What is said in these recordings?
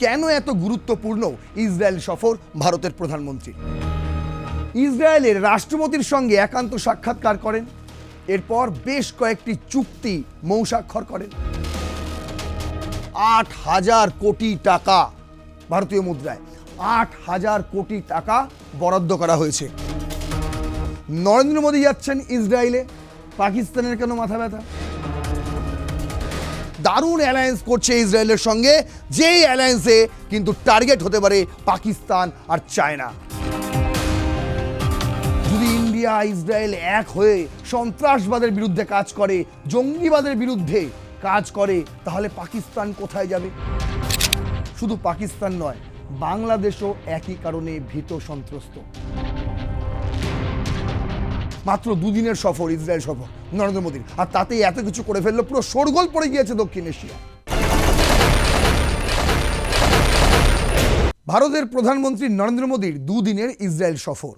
কেন এত গুরুত্বপূর্ণ ইসরায়েল সফর ভারতের প্রধানমন্ত্রী? ইসরায়েলের রাষ্ট্রপতির সঙ্গে একান্ত সাক্ষাৎকার করেন, এরপর বেশ কয়েকটি চুক্তি মৌস্বাক্ষর করেন। 8,000 কোটি টাকা ভারতীয় মুদ্রায় 8,000 কোটি টাকা বরাদ্দ করা হয়েছে। নরেন্দ্র মোদী যাচ্ছেন ইসরায়েলে, পাকিস্তানের কেন মাথা ব্যথা? দারুণ অ্যালায়েন্স করছে ইসরায়েলের সঙ্গে, যেই অ্যালায়েন্সে কিন্তু টার্গেট হতে পারে পাকিস্তান আর চায়না। যদি ইন্ডিয়া ইসরায়েল এক হয়ে সন্ত্রাসবাদের বিরুদ্ধে কাজ করে, জঙ্গিবাদের বিরুদ্ধে কাজ করে, তাহলে পাকিস্তান কোথায় যাবে? শুধু পাকিস্তান নয়, বাংলাদেশও একই কারণে ভীত সন্ত্রস্ত। মাত্র দুদিনের সফর, ইসরায়েল সফর নরেন্দ্র মোদীর, আর তাতেই এত কিছু করে ফেললো, পুরো শোরগোল পড়ে গিয়েছে দক্ষিণ এশিয়া। ভারতের প্রধানমন্ত্রী নরেন্দ্র মোদীর দুদিনের ইসরায়েল সফর,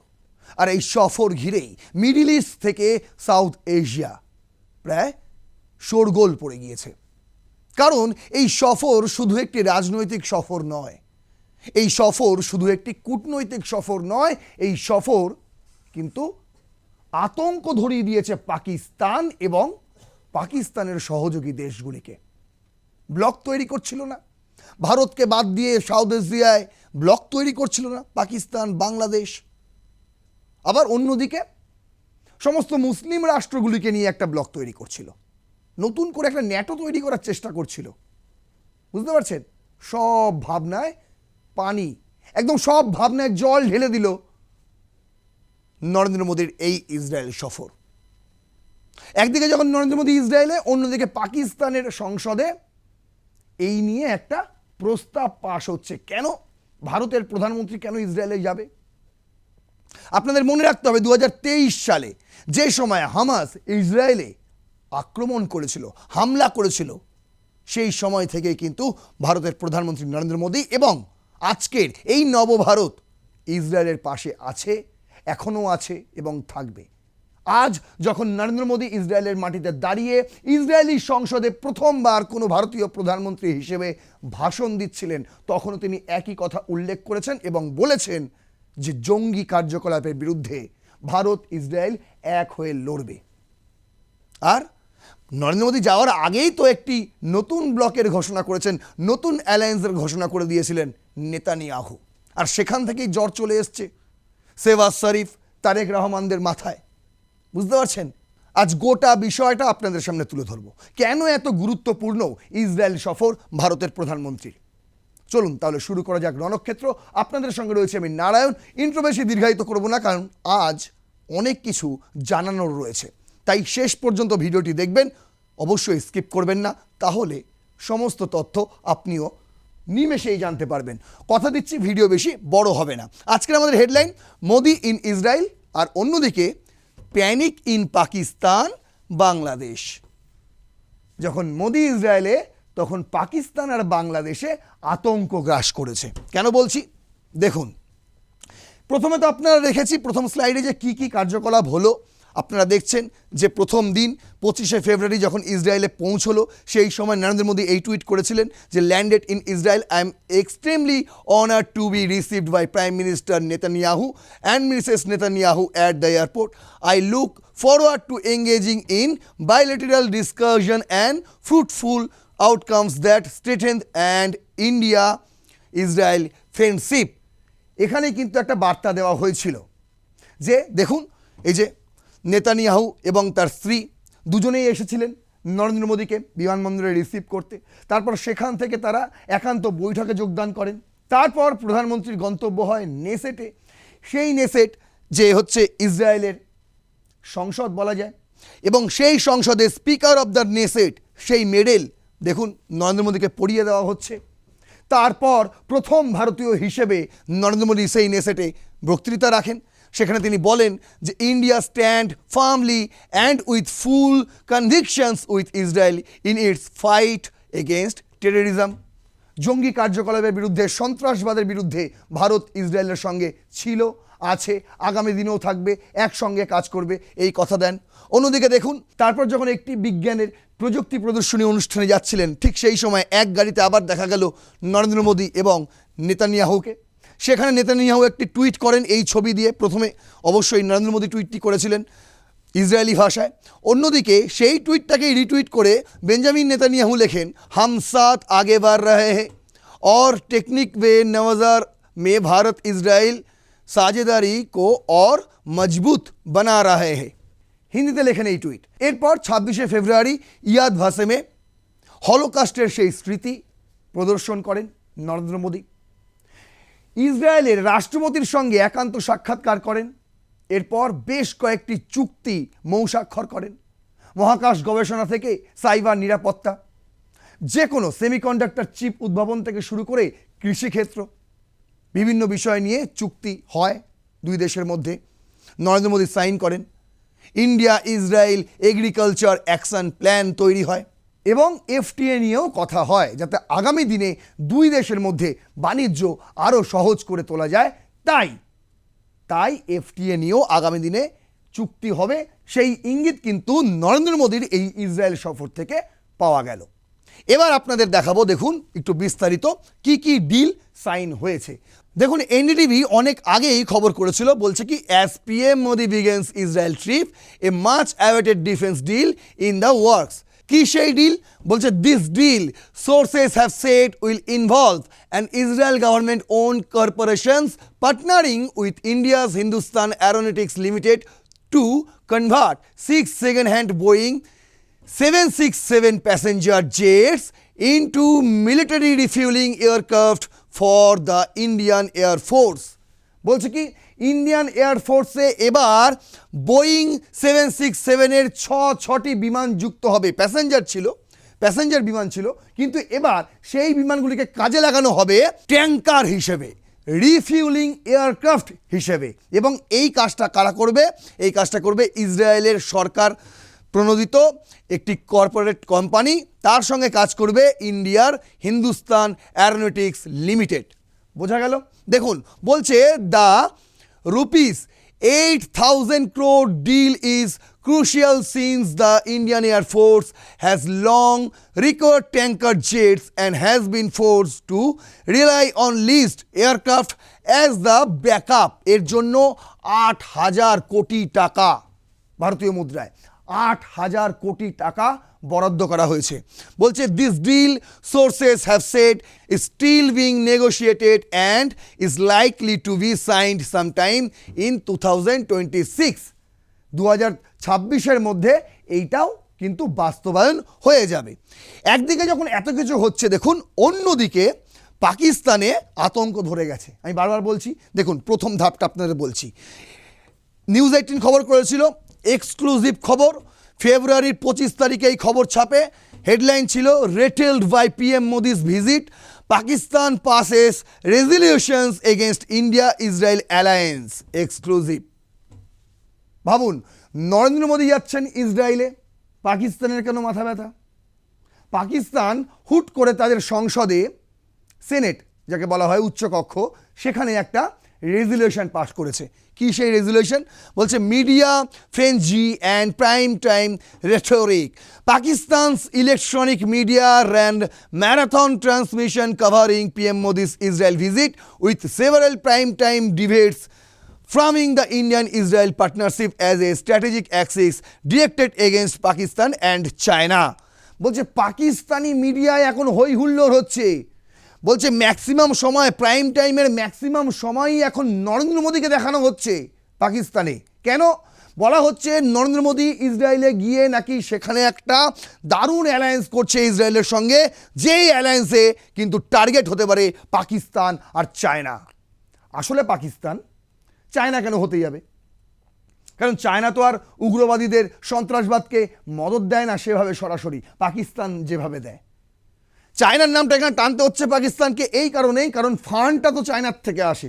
আর এই সফর ঘিরেই মিডল ইস্ট থেকে সাউথ এশিয়া প্রায় শোরগোল পড়ে গিয়েছে। কারণ এই সফর শুধু একটি রাজনৈতিক সফর নয়, এই সফর শুধু একটি কূটনৈতিক সফর নয়, এই সফর কিন্তু আতঙ্ক ধরিয়ে দিয়েছে পাকিস্তান এবং পাকিস্তানের সহযোগী দেশগুলিকে। ব্লক তৈরি করছিল না ভারতকে বাদ দিয়ে, সাউথ এশিয়ায় ব্লক তৈরি করছিল না পাকিস্তান, বাংলাদেশ। আবার অন্যদিকে সমস্ত মুসলিম রাষ্ট্রগুলিকে নিয়ে একটা ব্লক তৈরি করছিল, নতুন করে একটা ন্যাটো তৈরি করার চেষ্টা করছিল। বুঝতে পারছেন? সব ভাবনায় পানি, একদম সব ভাবনায় জল ঢেলে দিল নরেন্দ্র মোদীর এই ইসরায়েল সফর। একদিকে যখন নরেন্দ্র মোদী ইসরায়েলে, অন্যদিকে পাকিস্তানের সংসদে এই নিয়ে একটা প্রস্তাব পাশ হচ্ছে। কেন ভারতের প্রধানমন্ত্রী কেন ইসরায়েলে যাবে? আপনাদের মনে রাখতে হবে 2023 সালে যে সময় হামাস ইসরায়েলে আক্রমণ করেছিল, হামলা করেছিল, সেই সময় থেকেই কিন্তু ভারতের প্রধানমন্ত্রী নরেন্দ্র মোদী এবং আজকের এই নবভারত ইসরায়েলের পাশে আছে, এখনও আছে এবং থাকবে। আজ যখন নরেন্দ্র মোদী ইসরায়েলের মাটিতে দাঁড়িয়ে ইসরায়েলি সংসদে প্রথমবার কোনো ভারতীয় প্রধানমন্ত্রী হিসেবে ভাষণ দিচ্ছিলেন, তখনও তিনি একই কথা উল্লেখ করেছেন এবং বলেছেন যে জঙ্গি কার্যকলাপের বিরুদ্ধে ভারত ইসরায়েল এক হয়ে লড়বে। আর নরেন্দ্র মোদী যাওয়ার আগেই তো একটি নতুন ব্লকের ঘোষণা করেছেন, নতুন অ্যালায়েন্সের ঘোষণা করে দিয়েছিলেন নেতানিয়াহু, আর সেখান থেকেই জ্বর চলে এসছে শেহবাজ শরীফ, তারেক রহমানদের মাথায়। বুঝতে পারছেন? আজ গোটা বিষয়টা আপনাদের সামনে তুলে ধরবো, কেন এত গুরুত্বপূর্ণ ইসরায়েল সফর ভারতের প্রধানমন্ত্রীর। চলুন তাহলে শুরু করা যাক রণক্ষেত্র। আপনাদের সঙ্গে রয়েছে আমি নারায়ণ। ইন্ট্রো বেশি দীর্ঘায়িত করব না, কারণ আজ অনেক কিছু জানানোর রয়েছে, তাই শেষ পর্যন্ত ভিডিওটি দেখবেন, অবশ্যই স্কিপ করবেন না, তাহলে সমস্ত তথ্য আপনিও নিমেষেই জানতে পারবেন। কথা দিচ্ছি ভিডিও বেশি বড় হবে না। আজকের আমাদের হেডলাইন মোদি ইন ইসরায়েল, আর অন্যদিকে প্যানিক ইন পাকিস্তান বাংলাদেশ। যখন মোদি ইসরায়েলে, তখন পাকিস্তান আর বাংলাদেশে আতঙ্ক গ্রাস করেছে। কেন বলছি দেখুন। প্রথমে তো আপনারা দেখেছি প্রথম স্লাইডে যে কি কি কার্যকলাপ হলো। আপনারা দেখছেন যে প্রথম দিন 25শে ফেব্রুয়ারি যখন ইসরায়েলে পৌঁছলো, সেই সময় নরেন্দ্র মোদী এই টুইট করেছিলেন যে landed in Israel, I am extremely honoured to be received by prime minister Netanyahu and Mrs Netanyahu at the airport. I look forward to engaging in bilateral discussion and fruitful outcomes that strengthen and India Israel friendship। এখানে কিন্তু একটা বার্তা দেওয়া হয়েছিল যে দেখুন, এই যে নেতানিয়াহু এবং তার স্ত্রী দুজনেই এসেছিলেন নরেন্দ্র মোদীকে বিমানবন্দরে রিসিভ করতে। তারপর সেখান থেকে তারা একান্ত বৈঠকে যোগদান করেন। তারপর প্রধানমন্ত্রীর গন্তব্য হয় নেসেটে। সেই নেসেট যে হচ্ছে ইসরায়েলের সংসদ বলা যায়, এবং সেই সংসদে স্পিকার অফ দ্য নেসেট, সেই মেডেল দেখুন নরেন্দ্র মোদীকে পরিয়ে দেওয়া হচ্ছে। তারপর প্রথম ভারতীয় হিসেবে নরেন্দ্র মোদী সেই নেসেটে বক্তৃতা রাখেন। সেখানে তিনি বলেন যে India stand firmly and with full কনভিকশনস with Israel in it's fight against terrorism. জঙ্গি কার্যকলাপের বিরুদ্ধে, সন্ত্রাসবাদের বিরুদ্ধে ভারত ইসরায়েলের সঙ্গে ছিল, আছে, আগামী দিনেও থাকবে, একসঙ্গে কাজ করবে, এই কথা দেন। অন্যদিকে দেখুন, তারপর যখন একটি বিজ্ঞানের প্রযুক্তি প্রদর্শনী অনুষ্ঠানে যাচ্ছিলেন, ঠিক সেই সময় এক গাড়িতে আবার দেখা গেল নরেন্দ্র মোদী এবং নেতানিয়াহুকে। সেখানে নেতানিয়াহু একটি টুইট করেন এই ছবি দিয়ে। প্রথমে অবশ্যই নরেন্দ্র মোদী টুইটটি করেছিলেন ইসরায়েলি ভাষায়, অন্যদিকে সেই টুইটটাকেই রিটুইট করে বেঞ্জামিন নেতানিয়াহু লেখেন, হাম সাথ আগে বাড় রহে হ্যাঁ और टेक्निक वे नवाजार में भारत इजराइल साझेदारी को और मजबूत बना रहे हैं। হিন্দিতে লেখেন এই টুইট। এরপর 26শে ফেব্রুয়ারি ইয়াদ ভাসেমে হলোকাস্টের সেই স্মৃতি প্রদর্শন করেন নরেন্দ্র মোদী। ইসরায়েলের রাষ্ট্রপতির সঙ্গে একান্ত সাক্ষাৎকার করেন। এরপর বেশ কয়েকটি চুক্তি মৌস্বাক্ষর করেন, মহাকাশ গবেষণা থেকে সাইবার নিরাপত্তা, যে কোনো সেমিকন্ডাক্টর চিপ উদ্ভাবন থেকে শুরু করে কৃষিক্ষেত্র, বিভিন্ন বিষয় নিয়ে চুক্তি হয় দুই দেশের মধ্যে। নরেন্দ্র মোদী সাইন করেন। India Israel agriculture action plan তৈরি হয় এবং এফটিএ নিয়েও কথা হয়, যাতে আগামী দিনে দুই দেশের মধ্যে বাণিজ্য আরও সহজ করে তোলা যায়। তাই এফটিএ নিয়েও আগামী দিনে চুক্তি হবে, সেই ইঙ্গিত কিন্তু নরেন্দ্র মোদীর এই ইসরায়েল সফর থেকে পাওয়া গেল। এবার আপনাদের দেখাবো, দেখুন একটু বিস্তারিত কি কি ডিল সাইন হয়েছে। দেখুন, এনডিটিভি অনেক আগেই খবর করেছিল, বলছে কি as PM Modi begins Israel trip a much awaited defence deal in the works. কি সেই ডিল? বলছে this deal sources have said will involve an Israel government owned corporations partnering with India's Hindustan Aeronautics Limited to convert 6 second hand Boeing 767 passenger jets into military refueling aircraft for the Indian Air Force। বলছে কি Indian এয়ারফোর্সে এবার Boeing 767-এর ছটি বিমান যুক্ত হবে। Passenger বিমান ছিল, কিন্তু এবার সেই বিমানগুলিকে কাজে লাগানো হবে ট্যাঙ্কার হিসেবে, রিফিউলিং এয়ারক্রাফট হিসেবে। এবং এই কাজটা কারা করবে? এই কাজটা করবে ইসরায়েলের সরকার প্রণোদিত একটি কর্পোরেট কোম্পানি, তার সঙ্গে কাজ করবে ইন্ডিয়ার হিন্দুস্তান অ্যারোনটিক্স লিমিটেড। বোঝা গেল? দেখুন, বলছে the ₹8,000 crore deal is crucial since the Indian Air Force has long required tanker jets and has been forced to rely on leased aircraft as the backup। এর জন্য 8,000 কোটি টাকা, ভারতীয় মুদ্রায় 8,000 কোটি টাকা বরাদ্দ করা হয়েছে। বলছে this deal sources have said is still being negotiated and is likely to be signed sometime in 2026। 2026-এর মধ্যে এইটাও কিন্তু বাস্তবায়ন হয়ে যাবে। একদিকে যখন এত কিছু হচ্ছে, দেখুন অন্যদিকে পাকিস্তানে আতঙ্ক ধরে গেছে। আমি বারবার বলছি, দেখুন প্রথম ধাপটা আপনাদের বলছি। নিউজ 18 খবর করেছিল, এক্সক্লুসিভ খবর, ফেব্রুয়ারির 25 তারিখে এই খবর ছাপে। হেডলাইন ছিল rattled by PM Modi's visit, Pakistan passes resolutions against India Israel alliance. Exclusive. ভাবুন, নরেন্দ্র মোদী যাচ্ছেন ইসরায়েলে, পাকিস্তানের কেন মাথা ব্যথা? পাকিস্তান হুট করে তাদের সংসদে, সেনেট যাকে বলা হয় উচ্চকক্ষ, সেখানে একটা রেজলিউশন পাস করেছে। কি সেই রেজলিউশন? বলছে media frenzy and prime time rhetoric, Pakistan's electronic media ran marathon transmission covering PM Modi's Israel visit with several prime time debates framing the Indian-Israel partnership as a strategic axis directed against Pakistan and China। বলছে পাকিস্তানি মিডিয়ায় এখন হই হুল্লোড় হচ্ছে। বলছে maximum সময়, prime টাইমের maximum সময়ই এখন নরেন্দ্র মোদীকে দেখানো হচ্ছে পাকিস্তানে। কেন? বলা হচ্ছে নরেন্দ্র মোদী ইসরায়েলে গিয়ে নাকি সেখানে একটা দারুণ অ্যালায়েন্স করছে ইসরায়েলের সঙ্গে, যেই অ্যালায়েন্সে কিন্তু টার্গেট হতে পারে পাকিস্তান আর চায়না। আসলে পাকিস্তান চায়না কেন হতে যাবে? কারণ চায়না তো আর উগ্রবাদীদের, সন্ত্রাসবাদকে মদত দেয় না সেভাবে সরাসরি, পাকিস্তান যেভাবে দেয়। চায়নার নামটা এখানে টানতে হচ্ছে পাকিস্তানকে এই কারণেই, কারণ ফান্ডটা তো চায়নার থেকে আসে।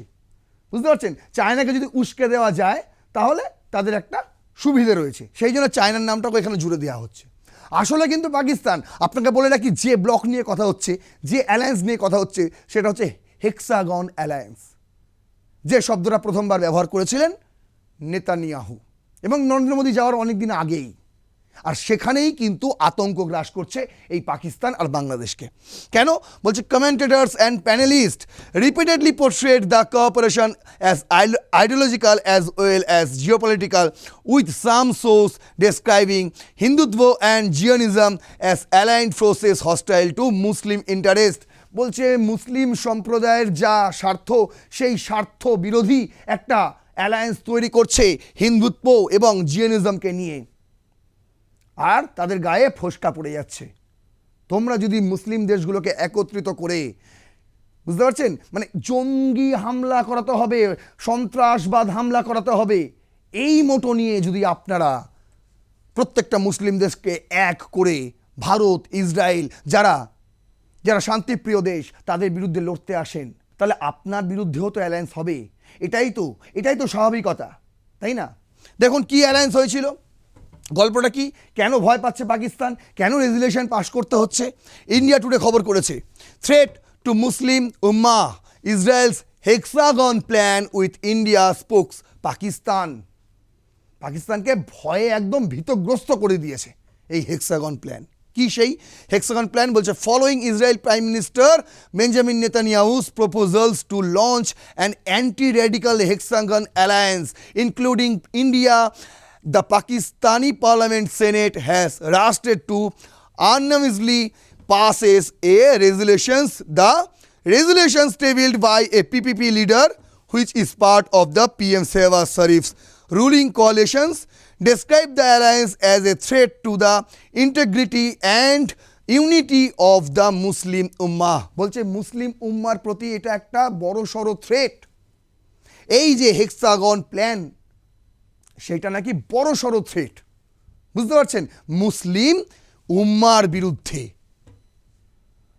বুঝতে পারছেন? চায়নাকে যদি উস্কে দেওয়া যায় তাহলে তাদের একটা সুবিধে রয়েছে, সেই জন্য চায়নার নামটাকে এখানে জুড়ে দেওয়া হচ্ছে। আসলে কিন্তু পাকিস্তান, আপনাকে বলে রাখি, যে ব্লক নিয়ে কথা হচ্ছে, যে অ্যালায়েন্স নিয়ে কথা হচ্ছে, সেটা হচ্ছে হেক্সাগন অ্যালায়েন্স। যে শব্দটা প্রথমবার ব্যবহার করেছিলেন নেতানিয়াহু, এবং নরেন্দ্র মোদী যাওয়ার অনেক দিন আগেই। আর সেখানেই কিন্তু আতঙ্ক গ্রাস করছে এই পাকিস্তান আর বাংলাদেশকে। কেন বলছে, commentators and panelist repeatedly portrait the cooperation as ideological as well as geopolitical, with some source describing Hindutva and Zionism as aligned forces hostile to Muslim interest. বলছে মুসলিম সম্প্রদায়ের যা স্বার্থ, সেই স্বার্থ বিরোধী একটা অ্যালায়েন্স তৈরি করছে হিন্দুত্ব এবং জিওনিজমকে নিয়ে, আর তাদের গায়ে ফোসকা পড়ে যাচ্ছে। তোমরা যদি মুসলিম দেশগুলোকে একত্রিত করে, বুঝতে পারছেন, মানে জঙ্গি হামলা করাতে হবে, সন্ত্রাসবাদ হামলা করাতে হবে, এই মোটো নিয়ে যদি আপনারা প্রত্যেকটা মুসলিম দেশকে এক করে ভারত, ইসরায়েল, যারা যারা শান্তিপ্রিয় দেশ, তাদের বিরুদ্ধে লড়তে আসেন, তাহলে আপনার বিরুদ্ধেও তো অ্যালায়েন্স হবে। এটাই তো স্বাভাবিকতা, তাই না? দেখুন কি অ্যালায়েন্স হয়েছিল, গল্পটা কি, কেন ভয় পাচ্ছে পাকিস্তান, কেন রেজুলেশন পাশ করতে হচ্ছে। ইন্ডিয়া টুডে খবর করেছে, threat to Muslim ummah, Israel's hexagon plan with India spooks পাকিস্তানকে ভয়ে একদম ভীতগ্রস্ত করে দিয়েছে এই হেক্সাগন প্ল্যান। কি সেই হেক্সাগন প্ল্যান? বলছে, following Israel prime minister Benjamin Netanyahu's proposals to launch an anti-radical hexagon alliance including India, the Pakistani Parliament Senate has rushed to unanimously passes a resolutions. The resolutions tabled by a PPP leader, which is part of the PM Shehbaz Sharif's ruling coalitions, describe the alliance as a threat to the integrity and unity of the Muslim ummah. বলছে মুসলিম উম্মার প্রতি এটা একটা বড় সড়ো threat. এই যে হেক্সাগন প্ল্যান, সেটা নাকি বড় সড়ো থ্রেট, বুঝতে পারছেন, মুসলিম উম্মার বিরুদ্ধে।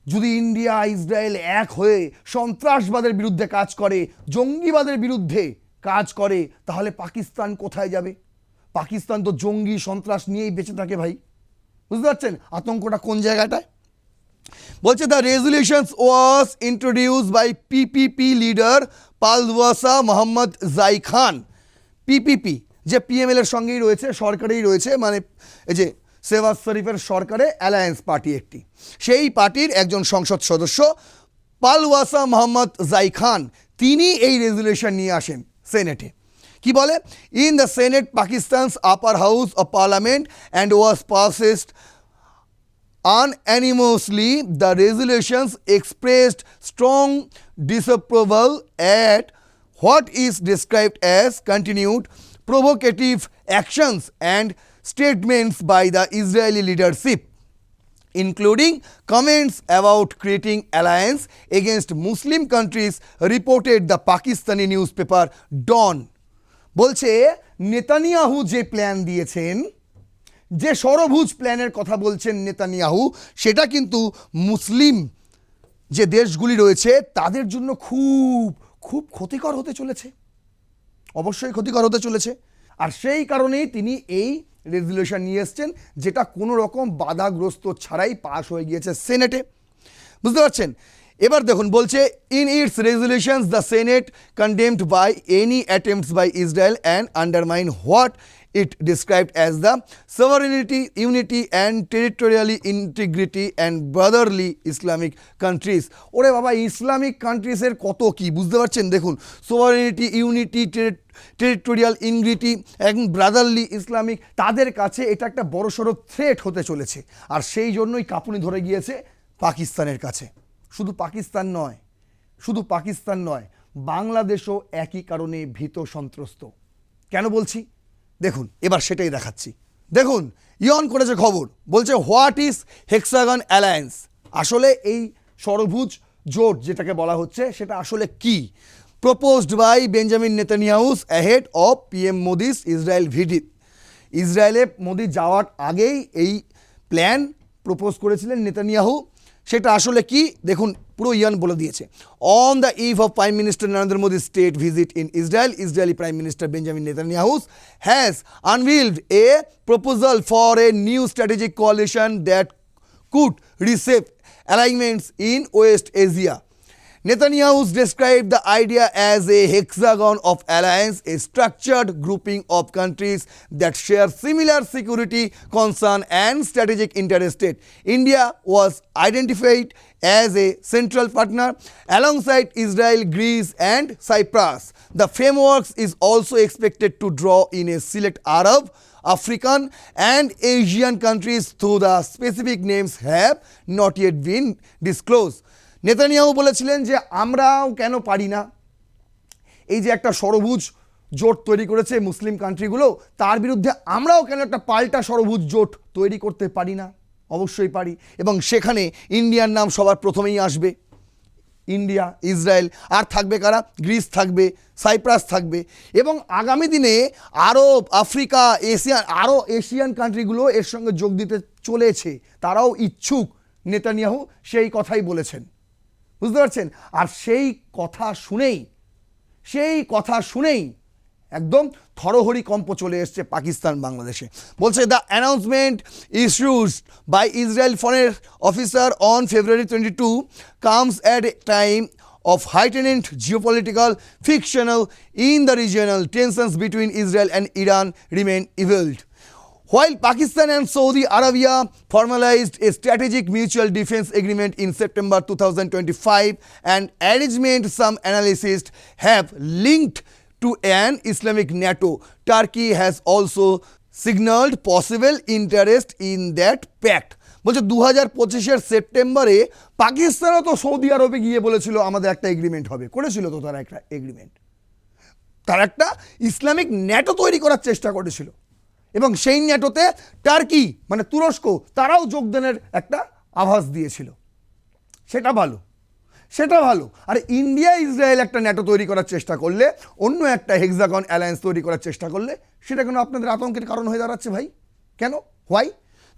যদি ইন্ডিয়া ইসরায়েল এক হয়ে সন্ত্রাসবাদের বিরুদ্ধে কাজ করে, জঙ্গিবাদের বিরুদ্ধে কাজ করে, তাহলে পাকিস্তান কোথায় যাবে? পাকিস্তান তো জঙ্গি সন্ত্রাস নিয়েই বেঁচে থাকে ভাই, বুঝতে পারছেন আতঙ্কটা কোন জায়গাটায়। বলছে, the resolutions was introduced by PPP leader Palwasha Mohammad Zai Khan. PPP যে পিএমএল এর সঙ্গেই রয়েছে, সরকারেই রয়েছে, মানে এই যে শেহবাজ শরীফের সরকারে অ্যালায়েন্স পার্টি একটি, সেই পার্টির একজন সংসদ সদস্য পালওয়াসা মোহাম্মদ জাই খান, তিনি এই রেজুলেশন নিয়ে আসেন সেনেটে। কি বলে, in the senate Pakistan's upper house of parliament and was passed unanimously, the resolutions expressed strong disapproval at what is described as continued provocative actions and statements by the Israeli leadership, including comments about creating alliance against Muslim countries, reported the Pakistani newspaper Dawn. বলছে Netanyahu যে plan দিয়েছেন, যে ষড়ভুজ প্ল্যানের কথা বলছেন Netanyahu, সেটা কিন্তু মুসলিম যে দেশগুলি রয়েছে তাদের জন্য খুব খুব ক্ষতিকর হতে চলেছে, অবশ্যই ক্ষতিকর হতে চলেছে। আর সেই কারণেই তিনি এই রেজুলেশন নিয়ে এসছেন, যেটা কোনো রকম বাধাগ্রস্ত ছাড়াই পাশ হয়ে গিয়েছে সেনেটে, বুঝতে পারছেন। এবার দেখুন, বলছে, in its resolutions the senate condemned by any attempts by Israel and undermine what it described as the sovereignty, unity and territorially integrity and brotherly Islamic countries. ওরে বাবা, ইসলামিক কান্ট্রিজের কত কি, বুঝতে পারছেন। দেখুন, সোভারেনিটি, ইউনিটি, টেরিটোরিয়াল ইন্টিগ্রিটি এবং brotherly Islamic, তাদের কাছে এটা একটা বড়সড় থ্রেট হতে চলেছে। আর সেই জন্যই কাঁপুনি ধরে গিয়েছে পাকিস্তানের কাছে। শুধু পাকিস্তান নয়, বাংলাদেশও একই কারণে ভীত সন্ত্রস্ত। কেন বলছি দেখুন, এবার সেটাই দেখাচ্ছি। দেখুন, ইয়ন করেছে খবর, বলছে হোয়াট ইজ হেক্সাগন অ্যালায়েন্স। আসলে এই ষড়ভুজ জোট যেটাকে বলা হচ্ছে, সেটা আসলে কি? Proposed by Benjamin Netanyahu's ahead of PM Modi's Israel visit. ইসরায়েলে মোদি যাওয়ার আগেই এই প্ল্যান প্রপোজ করেছিলেন নেতানিয়াহু। সেটা আসলে কি দেখুন, পুরো ইয়ান বলে দিয়েছে। On the eve of prime minister Narendra Modi state visit in Israel, Israeli prime minister Benjamin Netanyahu has unveiled a proposal for a new strategic coalition that could reshape alignments in West Asia, Netanyahu described the idea as a hexagon of alliance, a structured grouping of countries that share similar security concern and strategic interest. India was identified as a central partner alongside Israel, Greece, and Cyprus. The framework is also expected to draw in a select Arab, African, and Asian countries, though the specific names have not yet been disclosed. Netanyahu বলেছিলেন যে আমরাও কেন পারি না, এই যে একটা ষড়ভুজ জোট তৈরি করেছে মুসলিম কান্ট্রিগুলো, তার বিরুদ্ধে আমরাও কেন একটা পাল্টা ষড়ভুজ জোট তৈরি করতে পারি না? অবশ্যই পারি, এবং সেখানে ইন্ডিয়ার নাম সবার প্রথমেই আসবে। ইন্ডিয়া, ইসরায়েল, আর থাকবে কারা? গ্রিস থাকবে, সাইপ্রাস থাকবে, এবং আগামী দিনে আরব, আফ্রিকা, এশিয়ান কান্ট্রিগুলো এর সঙ্গে যোগ দিতে চলেছে, তারাও ইচ্ছুক। নেতানিয়াহু সেই কথাই বলেছেন, বুঝতে পারছেন? আর সেই কথা শুনেই একদম থরহরি কম্প চলে এসছে পাকিস্তান বাংলাদেশে। বলছে the announcement issued by Israel foreign officer on February 22 comes at a time of heightened geopolitical frictional in the regional tensions between Israel and Iran remain evolved. While Pakistan and Saudi Arabia formalized a strategic mutual defense agreement in September 2025, an arrangement some analysts have linked to an Islamic NATO, Turkey has also signaled possible interest in that pact. বলছে 2025-এর সেপ্টেম্বরে পাকিস্তানও তো Saudi আরবে গিয়ে বলেছিল আমাদের একটা agreement হবে, করেছিল তো তারা একটা এগ্রিমেন্ট, তারা একটা ইসলামিক ন্যাটো তৈরি করার চেষ্টা করেছিল, এবং সেই ন্যাটোতে টার্কি মানে তুরস্ক তারাও যোগদানের একটা আভাস দিয়েছিল। সেটা ভালো। আর ইন্ডিয়া ইসরায়েল একটা ন্যাটো তৈরি করার চেষ্টা করলে, অন্য একটা হেক্সাগন অ্যালায়েন্স তৈরি করার চেষ্টা করলে, সেটা কেন আপনাদের আতঙ্কের কারণ হয়ে দাঁড়াচ্ছে ভাই? কেন? হোয়াই?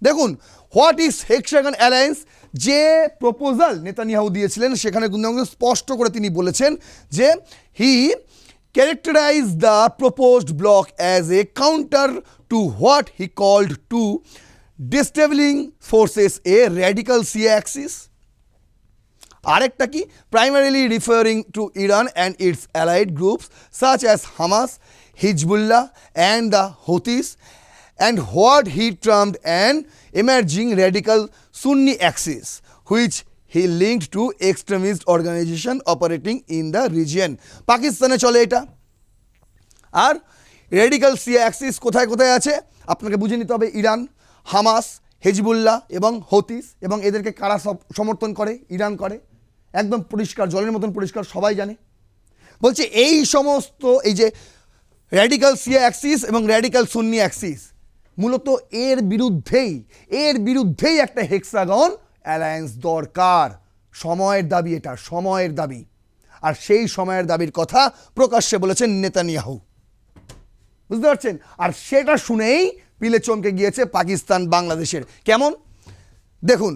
দেখুন, হোয়াট ইজ হেক্সাগন অ্যালায়েন্স, যে প্রপোজাল নেতানিয়াহু দিয়েছিলেন সেখানে কিন্তু স্পষ্ট করে তিনি বলেছেন যে হি characterized the proposed bloc as a counter to what he called to destabilizing forces, a radical Shia axis. আরেকটা কি? primarily referring to Iran and its allied groups such as Hamas, Hezbollah, and the Houthis, and what he termed an emerging radical Sunni axis, which he linked to extremist organization operating in the region. পাকিস্তানে চলে এটা। আর radical সিয়া Axis কোথায় কোথায় আছে আপনাকে বুঝে নিতে হবে। ইরান, হামাস, হেজবুল্লাহ এবং হৌথিস, এবং এদেরকে কারা সমর্থন করে? ইরান করে, একদম পরিষ্কার, জলের মতন পরিষ্কার, সবাই জানে। বলছে এই সমস্ত এই যে রেডিক্যাল সিয়া অ্যাক্সিস এবং রেডিক্যাল সুন্নি অ্যাক্সিস মূলত এর বিরুদ্ধেই একটা হেক্সাগন অ্যালায়েন্স দরকার। সময়ের দাবি, এটা সময়ের দাবি, আর সেই সময়ের দাবির কথা প্রকাশ্যে বলেছেন নেতানিয়াহু, বুঝতে পারছেন? আর সেটা শুনেই পিলে চমকে গিয়েছে পাকিস্তান বাংলাদেশের। কেমন? দেখুন,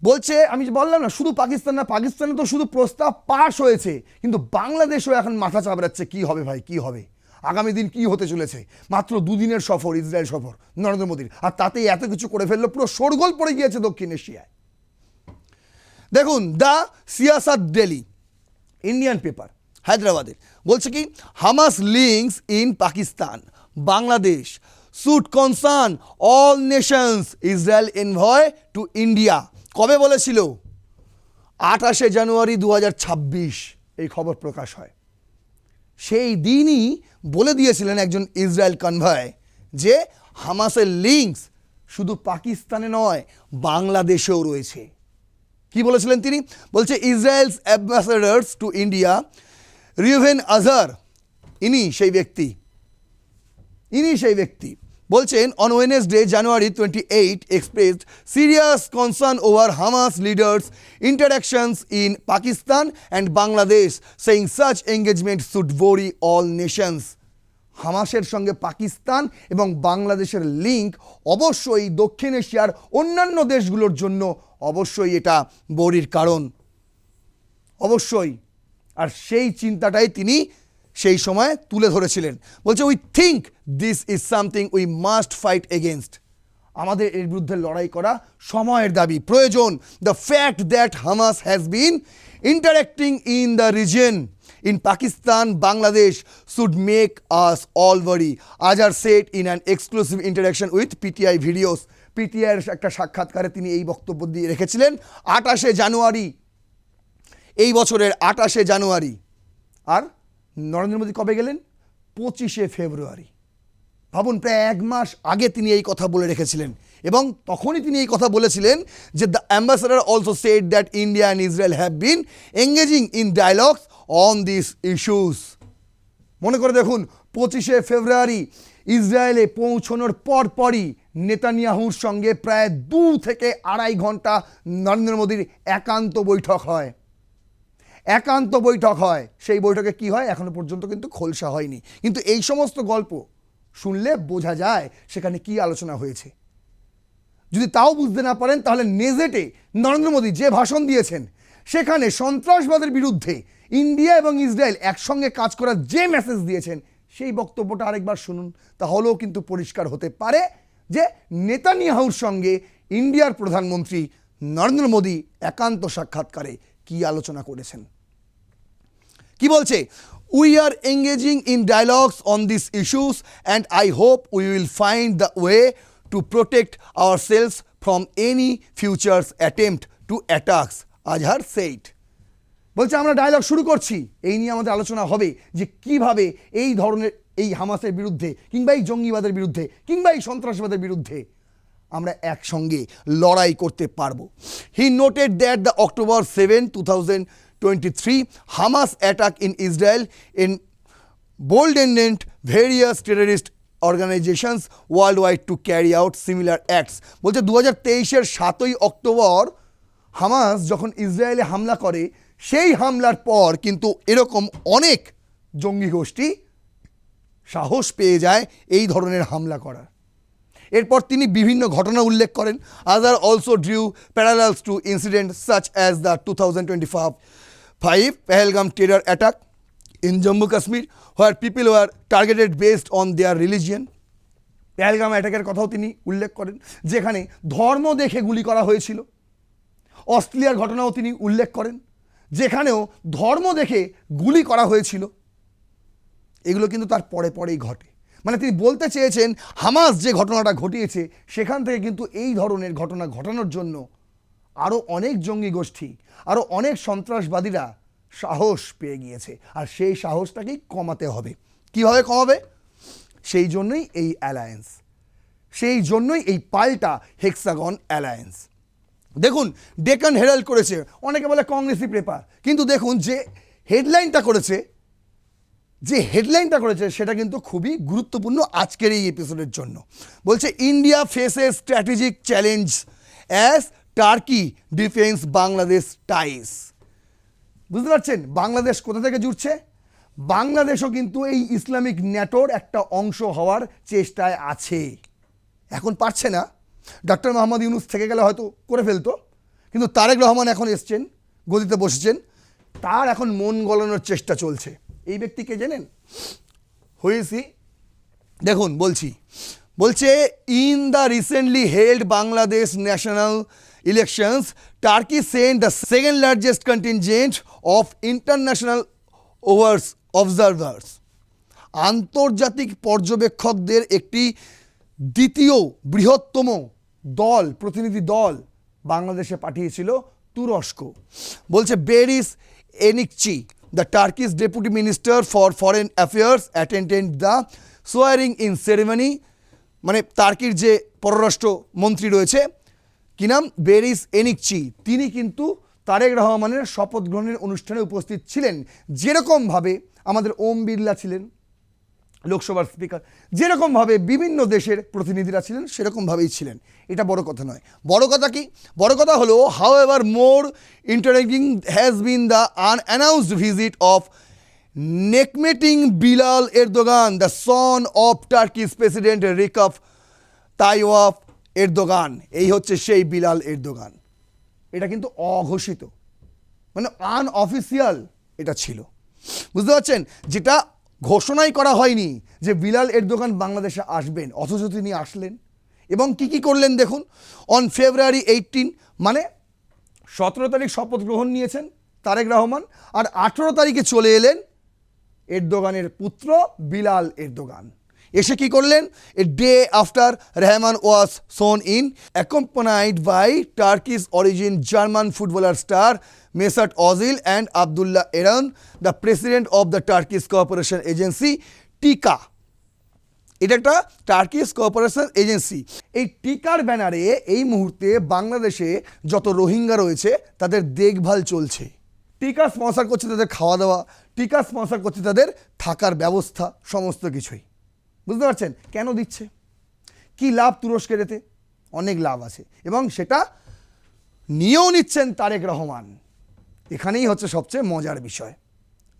বলছে, আমি বললাম না শুধু পাকিস্তান না, পাকিস্তানে তো শুধু প্রস্তাব পাশ হয়েছে, কিন্তু বাংলাদেশও এখন মাথা চাপড়াচ্ছে কি হবে ভাই, কি হবে, আগামী দিন কি হতে চলেছে। মাত্র দুদিনের সফর, ইসরায়েল সফর নরেন্দ্র মোদীর, আর তাতেই এত কিছু করে ফেললো, পুরো শোরগোল পড়ে গিয়েছে দক্ষিণ এশিয়ায়। দেখুন, দ্য সিয়াসাত ডেলি ইন্ডিয়ান পেপার হায়দ্রাবাদের বলছে কি, Hamas links in Pakistan Bangladesh should concern all Nations, Israel envoy to India. কবে বলেছিল? 28শে জানুয়ারি 2026 এই খবর প্রকাশ হয়। সেই দিনই বলে দিয়েছিলেন একজন ইসরায়েল কনভয় যে হামাসের লিঙ্কস শুধু পাকিস্তানে নয়, বাংলাদেশেও রয়েছে। কি বলেছিলেন তিনি? বলছে ইসরায়েলস অ্যাম্বাসেডার্স টু ইন্ডিয়া রিভেন আজহার, ইনি সেই ব্যক্তি বলছেন on Wednesday January 28 expressed serious concern over Hamas leaders' interactions in Pakistan and Bangladesh, saying such engagement should worry all nations. হামাসের সঙ্গে পাকিস্তান এবং বাংলাদেশের লিঙ্ক অবশ্যই দক্ষিণ এশিয়ার অন্যান্য দেশগুলোর জন্য অবশ্যই এটা বড়ির কারণ, অবশ্যই। আর সেই চিন্তাটাই তিনি সেই সময় তুলে ধরেছিলেন। বলছে we think this is something we must fight against, আমাদের এর বিরুদ্ধে লড়াই করা সময়ের দাবি, প্রয়োজন। The fact that Hamas has been interacting in the region in Pakistan, Bangladesh should make us all worry. Azhar said in an exclusive interaction with PTI videos. PTI এর একটা সাক্ষাৎকারে তিনি এই বক্তব্য দিয়ে রেখেছিলেন 28 জানুয়ারি, এই বছরের 28 জানুয়ারি। আর নরেন্দ্র মোদী কবে গেলেন? 25 ফেব্রুয়ারি। ভাবুন, প্রায় 1 মাস আগে তিনি এই কথা বলে রেখেছিলেন, এবং তখনই তিনি এই কথা বলেছিলেন যে the ambassador also said that India and Israel have been engaging in dialogues on this issues. মনে করে দেখুন, 25 ফেব্রুয়ারি ইসরায়েলে পৌঁছানোর পরপরই নেতানিয়াহুর সঙ্গে প্রায় 2 থেকে 2.5 ঘন্টা নরেন্দ্র মোদীর একান্ত বৈঠক হয়। সেই বৈঠকে কি হয় এখনো পর্যন্ত কিন্তু খোলসা হয়নি, কিন্তু এই সমস্ত গল্প শুনলে বোঝা যায় সেখানে কি আলোচনা হয়েছে। যদি তাও বুঝতে না পারেন, তাহলে নেজেটে নরেন্দ্র মোদী যে ভাষণ দিয়েছেন সেখানে সন্ত্রাসবাদের বিরুদ্ধে ইন্ডিয়া এবং ইসরায়েল একসঙ্গে কাজ করার যে মেসেজ দিয়েছেন সেই বক্তব্যটা আরেকবার শুনুন, তাহলেও কিন্তু পরিষ্কার হতে পারে যে নেতানিয়াহুর সঙ্গে ইন্ডিয়ার প্রধানমন্ত্রী নরেন্দ্র মোদী একান্ত সাক্ষাৎকারে কি আলোচনা করেছেন। কি বলছে? We are engaging in dialogues on these issues and I hope we will find the way to protect ourselves from any future attempt to attacks, Azhar said. বলছে আমরা ডায়লগ শুরু করছি, এই নিয়ে আমাদের আলোচনা হবে যে কিভাবে এই ধরনের এই হামাসের বিরুদ্ধে কিংবা এই জঙ্গিবাদের বিরুদ্ধে কিংবা এই সন্ত্রাসবাদের বিরুদ্ধে আমরা একসঙ্গে লড়াই করতে পারবো। He noted that the October 7, 2023 Hamas attack in Israel emboldened various terrorist organizations worldwide to carry out similar acts. বলছে 2023-এর 7ই অক্টোবর হামাস যখন ইসরায়েলে হামলা করে, সেই হামলার পর কিন্তু এরকম অনেক জঙ্গি গোষ্ঠী সাহস পেয়ে যায় এই ধরনের হামলা করার। এরপর তিনি বিভিন্ন ঘটনা উল্লেখ করেন। Other also drew parallels to incident such as the 2025 Pahalgam terror attack in Jammu Kashmir where people were targeted based on their religion. Pahalgam অ্যাটাকের কথাও তিনি উল্লেখ করেন, যেখানে ধর্ম দেখে গুলি করা হয়েছিল। অস্ট্রেলিয়ার ঘটনাও তিনি উল্লেখ করেন, যেখানেও ধর্ম দেখে গুলি করা হয়েছিল। এগুলো কিন্তু তার পরেই ঘটে। মানে তিনি বলতে চেয়েছেন হামাস যে ঘটনাটা ঘটিয়েছে সেখান থেকে কিন্তু এই ধরনের ঘটনা ঘটানোর জন্য আরও অনেক জঙ্গি গোষ্ঠী, আরও অনেক সন্ত্রাসবাদীরা সাহস পেয়ে গিয়েছে, আর সেই সাহসটাকেই কমাতে হবে। কিভাবে কমাবে? সেই জন্যই এই অ্যালায়েন্স, সেই জন্যই এই পাল্টা হেক্সাগন অ্যালায়েন্স। দেখুন, ডেকান হেরাল্ড করেছে, অনেকে বলে কংগ্রেসি পেপার, কিন্তু দেখুন যে হেডলাইনটা করেছে সেটা কিন্তু খুবই গুরুত্বপূর্ণ আজকের এই এপিসোডের জন্য। বলছে India faces strategic challenge as Turkey defence Bangladesh ties. বুঝতে পারছেন বাংলাদেশ কোথা থেকে জুড়ছে? বাংলাদেশও কিন্তু এই ইসলামিক ন্যাটোর একটা অংশ হওয়ার চেষ্টায় আছে। এখন পারছে না, ডক্টর মোহাম্মদ ইউনুস থেকে গেলে হয়তো করে ফেলতো, কিন্তু তারেক রহমান এখন এসছেন, গদিতে বসেছেন, তার এখন মন গলানোর চেষ্টা চলছে। এই ব্যক্তিকে জানেন? হয়েছি দেখুন, বলছে in the recently held Bangladesh national elections turkey sent the second largest contingent of international observers. আন্তর্জাতিক পর্যবেক্ষকদের একটি দ্বিতীয় বৃহত্তম দল, প্রতিনিধি দল বাংলাদেশে পাঠিয়েছিল তুরস্ক। বলছে berries এনিকচি, the Turkish Deputy Minister for Foreign Affairs, attended the swearing in ceremony। মানে টার্কির যে পররাষ্ট্র মন্ত্রী রয়েছে, কি নাম, বেরিস এনিকচি, তিনি কিন্তু তারেক রহমানের শপথ গ্রহণের অনুষ্ঠানে উপস্থিত ছিলেন। যেরকমভাবে আমাদের ওম বিড়লা ছিলেন লোকসভার স্পিকার, যেরকমভাবে বিভিন্ন দেশের প্রতিনিধিরা ছিলেন সেরকমভাবেই ছিলেন। এটা বড় কথা নয়। বড় কথা কি? বড় কথা হলো however more interesting has been the unannounced visit of Necmettin Bilal Erdogan, the son of Turkish president Recep Tayyip Erdogan. এই হচ্ছে সেই বিলাল এরদোগান। এটা কিন্তু অঘোষিত, মানে আনঅফিসিয়াল এটা ছিল, বুঝতে পারছেন? যেটা ঘোষণাই করা হয়নি যে বিলাল এরদোগান বাংলাদেশে আসবেন, অথচ তিনি আসলেন। এবং কি করলেন দেখুন। অন ফেব্রুয়ারি 18, মানে 17 তারিখ শপথ গ্রহণ নিয়েছেন, তারেক রহমান, আর 18 তারিখে চলে এলেন এরদোগানের পুত্র বিলাল এরদোগান। এসে কি করলেন? A day after Rahman was sworn in, accompanied by Turkish origin German footballer star Mesut Ozil and Abdullah Eren, the president of the Turkish cooperation agency TIKA. এটা একটা টার্কিশ কোঅপারেশন এজেন্সি। এই টিকার ব্যানারে এই মুহূর্তে বাংলাদেশে যত রোহিঙ্গা রয়েছে তাদের দেখভাল চলছে। টিকা স্পন্সর করছে তাদের খাওয়া দাওয়া, টিকা স্পন্সর করছে তাদের থাকার ব্যবস্থা, সমস্ত কিছুই। বুঝতে পারছেন কেন দিচ্ছে? কি লাভ তুরস্কের? এতে অনেক লাভ আছে এবং সেটা নিয়েও নিচ্ছেন তারেক রহমান। এখানেই হচ্ছে সবচেয়ে মজার বিষয়।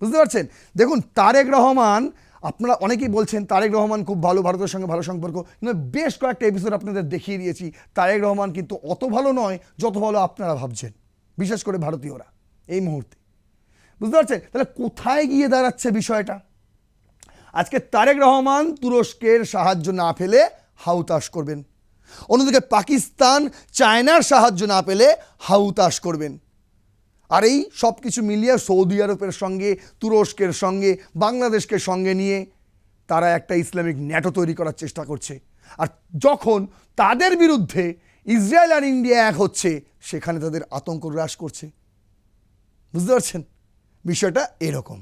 বুঝতে পারছেন? দেখুন, তারেক রহমান, আপনারা অনেকেই বলছেন তারেক রহমান খুব ভালো, ভারতের সঙ্গে ভালো সম্পর্ক, কিন্তু বেশ কয়েকটা এপিসোড আপনাদের দেখিয়ে দিয়েছি তারেক রহমান কিন্তু অত ভালো নয় যত ভালো আপনারা ভাবছেন, বিশেষ করে ভারতীয়রা এই মুহূর্তে। বুঝতে পারছেন? তাহলে কোথায় গিয়ে দাঁড়াচ্ছে বিষয়টা? আজকে তারেক রহমান তুরস্কের সাহায্য না পেলে হাউতাশ করবেন, অন্যদিকে পাকিস্তান চায়নার সাহায্য না পেলে হাউতাশ করবেন। আর এই সব কিছু মিলিয়ে সৌদি আরবের সঙ্গে, তুরস্কের সঙ্গে, বাংলাদেশকে সঙ্গে নিয়ে তারা একটা ইসলামিক ন্যাটো তৈরি করার চেষ্টা করছে। আর যখন তাদের বিরুদ্ধে ইসরায়েল আর ইন্ডিয়া এক হচ্ছে, সেখানে তাদের আতঙ্ক হ্রাস করছে। বুঝতে পারছেন? বিষয়টা এরকম।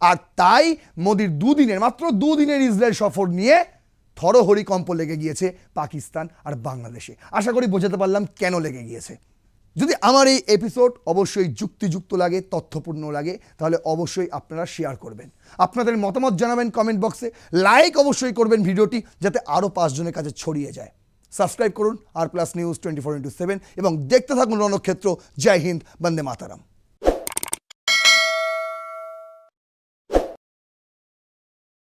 আর তাই মোদির মাত্র দুদিনের ইসরায়েল সফর নিয়ে থরহরিকম্প লেগে গিয়েছে পাকিস্তান আর বাংলাদেশে। আশা করি বোঝাতে পারলাম কেন লেগে গিয়েছে। যদি আমার এই এপিসোড অবশ্যই যুক্তিযুক্ত লাগে, তথ্যপূর্ণ লাগে, তাহলে অবশ্যই আপনারা শেয়ার করবেন, আপনাদের মতামত জানাবেন কমেন্ট বক্সে, লাইক অবশ্যই করবেন ভিডিওটি, যাতে আরও 5 জনের কাছে ছড়িয়ে যায়। সাবস্ক্রাইব করুন আর প্লাস নিউজ 24x7 এবং দেখতে থাকুন রণক্ষেত্র। জয় হিন্দ, বন্দে মাতারাম।